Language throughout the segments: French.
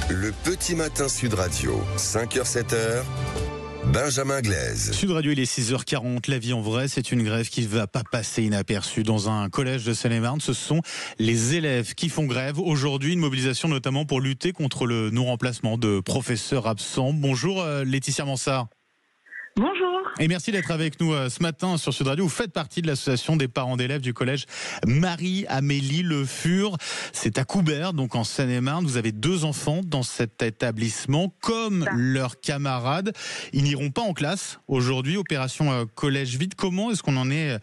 Le petit matin Sud Radio, 5h-7h, Benjamin Glaise. Sud Radio, il est 6h40. La vie en vrai, c'est une grève qui ne va pas passer inaperçue. Dans un collège de Seine-et-Marne, ce sont les élèves qui font grève. Aujourd'hui, une mobilisation notamment pour lutter contre le non-remplacement de professeurs absents. Bonjour Laetitia Mansart. Bonjour. Et merci d'être avec nous ce matin sur Sud Radio. Vous faites partie de l'association des parents d'élèves du collège Marie-Amélie Le Fur. C'est à Coubert, donc en Seine-et-Marne. Vous avez 2 enfants dans cet établissement. Comme leurs camarades, ils n'iront pas en classe aujourd'hui. Opération collège vide. Comment est-ce qu'on en est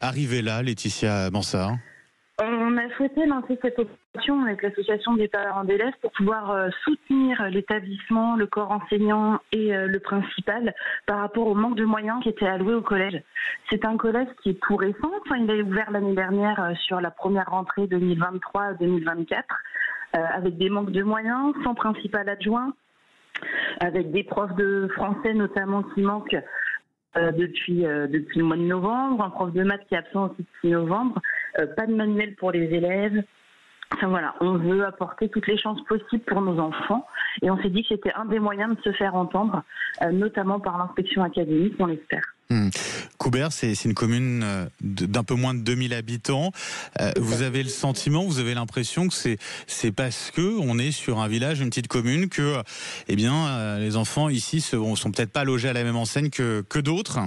arrivé là, Laetitia Mansart ? On a souhaité lancer cette opération avec l'association des parents d'élèves pour pouvoir soutenir l'établissement, le corps enseignant et le principal par rapport au manque de moyens qui étaient alloués au collège. C'est un collège qui est tout récent. Il a ouvert l'année dernière sur la première rentrée 2023-2024 avec des manques de moyens, sans principal adjoint, avec des profs de français notamment qui manquent depuis le mois de novembre, un prof de maths qui est absent aussi depuis novembre, pas de manuel pour les élèves. Enfin voilà, on veut apporter toutes les chances possibles pour nos enfants et on s'est dit que c'était un des moyens de se faire entendre, notamment par l'inspection académique, on l'espère. Coubert, c'est une commune d'un peu moins de 2000 habitants. Vous avez le sentiment, vous avez l'impression que c'est parce que on est sur un village, une petite commune, que les enfants ici sont peut-être pas logés à la même enseigne que d'autres.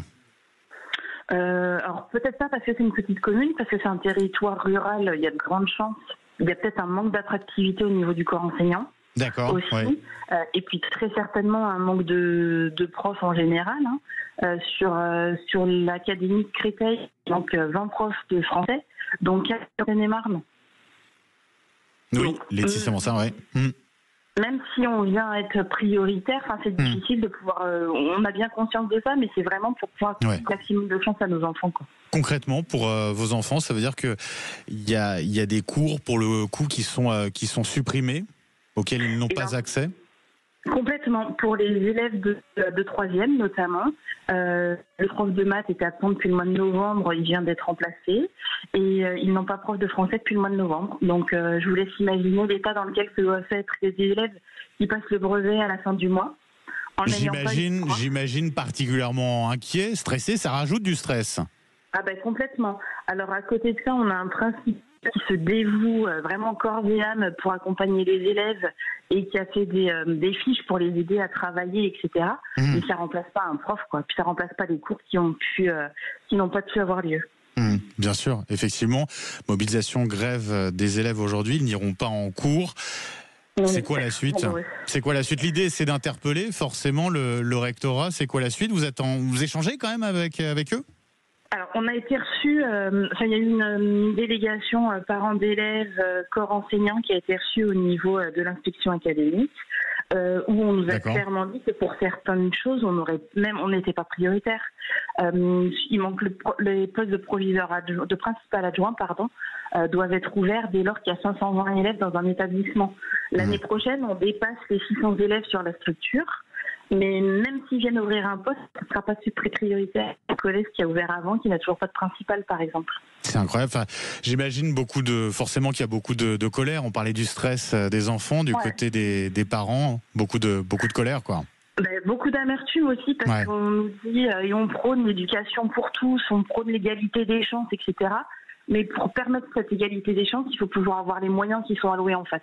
Alors peut-être pas parce que c'est une petite commune, parce que c'est un territoire rural, il y a de grandes chances. Il y a peut-être un manque d'attractivité au niveau du corps enseignant. D'accord. Aussi. Ouais. Et puis très certainement un manque de profs en général. Sur l'académie de Créteil, donc 20 profs de français, donc 4 en Seine-et-Marne. Oui, Laetitia Mansart, oui. Même si on vient être prioritaire, c'est difficile de pouvoir. On a bien conscience de ça, mais c'est vraiment pour pouvoir donner le maximum de chance à nos enfants, quoi. Concrètement, pour vos enfants, ça veut dire que il y a des cours pour le coup qui sont supprimés, auxquels ils n'ont pas accès. Complètement. Pour les élèves de 3e notamment, le prof de maths était absent depuis le mois de novembre, il vient d'être remplacé, et ils n'ont pas prof de français depuis le mois de novembre. Donc je vous laisse imaginer l'état dans lequel se doivent être les élèves qui passent le brevet à la fin du mois. J'imagine particulièrement inquiet, stressé, ça rajoute du stress. Ah ben complètement. Alors à côté de ça, on a un principe qui se dévoue vraiment corps et âme pour accompagner les élèves et qui a fait des fiches pour les aider à travailler, etc. Mais ça remplace pas un prof, quoi. Puis ça remplace pas les cours qui n'ont pas pu avoir lieu. Bien sûr, effectivement. Mobilisation, grève des élèves aujourd'hui, ils n'iront pas en cours. C'est quoi la suite ? L'idée, c'est d'interpeller forcément le rectorat. C'est quoi la suite ? Vous échangez quand même avec eux ? Alors, on a été reçus, il y a eu une délégation parents d'élèves, corps enseignants qui a été reçue au niveau de l'inspection académique, où on nous a clairement dit que pour certaines choses, on n'était pas prioritaire. Il manque les postes de proviseur de principal adjoint, doivent être ouverts dès lors qu'il y a 520 élèves dans un établissement. L'année prochaine, on dépasse les 600 élèves sur la structure. Mais même s'ils viennent ouvrir un poste, ce ne sera pas super prioritaire. Le collège qui a ouvert avant, qui n'a toujours pas de principal, par exemple. C'est incroyable. J'imagine forcément qu'il y a beaucoup de colère. On parlait du stress des enfants, du côté des parents. Beaucoup de colère, quoi. Beaucoup d'amertume aussi, parce qu'on nous dit, et on prône l'éducation pour tous, on prône l'égalité des chances, etc. Mais pour permettre cette égalité des chances, il faut pouvoir avoir les moyens qui sont alloués en face.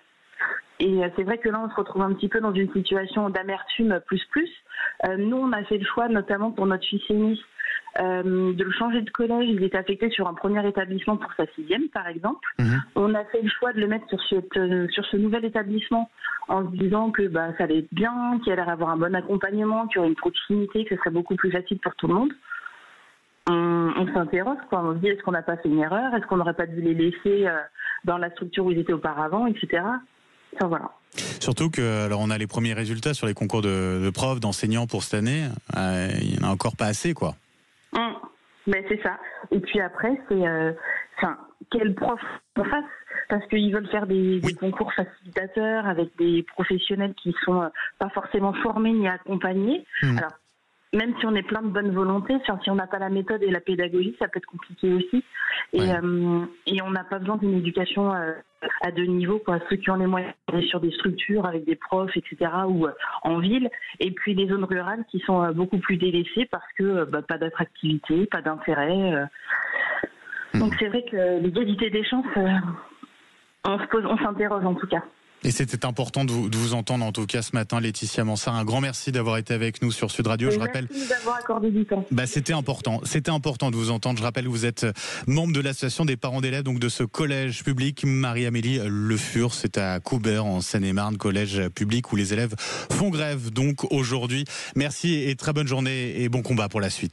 Et c'est vrai que là, on se retrouve un petit peu dans une situation d'amertume plus. Nous, on a fait le choix, notamment pour notre fils aîné, de le changer de collège. Il était affecté sur un premier établissement pour sa 6e, par exemple. On a fait le choix de le mettre sur ce nouvel établissement en se disant que ça allait bien, qu'il allait avoir un bon accompagnement, qu'il y aurait une proximité, que ce serait beaucoup plus facile pour tout le monde. On s'interroge, quoi. On se dit, est-ce qu'on n'a pas fait une erreur ? Est-ce qu'on n'aurait pas dû les laisser dans la structure où ils étaient auparavant, etc. Enfin, voilà. Surtout que, on a les premiers résultats sur les concours de profs, d'enseignants pour cette année. Il n'y en a encore pas assez, quoi. Mais c'est ça. Et puis après, c'est quel prof on fasse, parce qu'ils veulent faire des concours facilitateurs avec des professionnels qui sont pas forcément formés ni accompagnés. Alors même si on est plein de bonne volonté, si on n'a pas la méthode et la pédagogie, ça peut être compliqué aussi. Et on n'a pas besoin d'une éducation à 2 niveaux, quoi. Ceux qui ont les moyens d'aller sur des structures avec des profs, etc., ou en ville, et puis les zones rurales qui sont beaucoup plus délaissées parce que pas d'attractivité, pas d'intérêt. Donc c'est vrai que l'égalité des chances, on s'interroge en tout cas. Et c'était important de vous entendre en tout cas ce matin, Laetitia Mansart. Un grand merci d'avoir été avec nous sur Sud Radio. Je rappelle. Merci d'avoir accordé du temps. C'était important de vous entendre. Je rappelle que vous êtes membre de l'association des parents d'élèves, donc de ce collège public Marie-Amélie Le Fur. C'est à Coubert en Seine-et-Marne, collège public où les élèves font grève donc aujourd'hui. Merci et très bonne journée et bon combat pour la suite.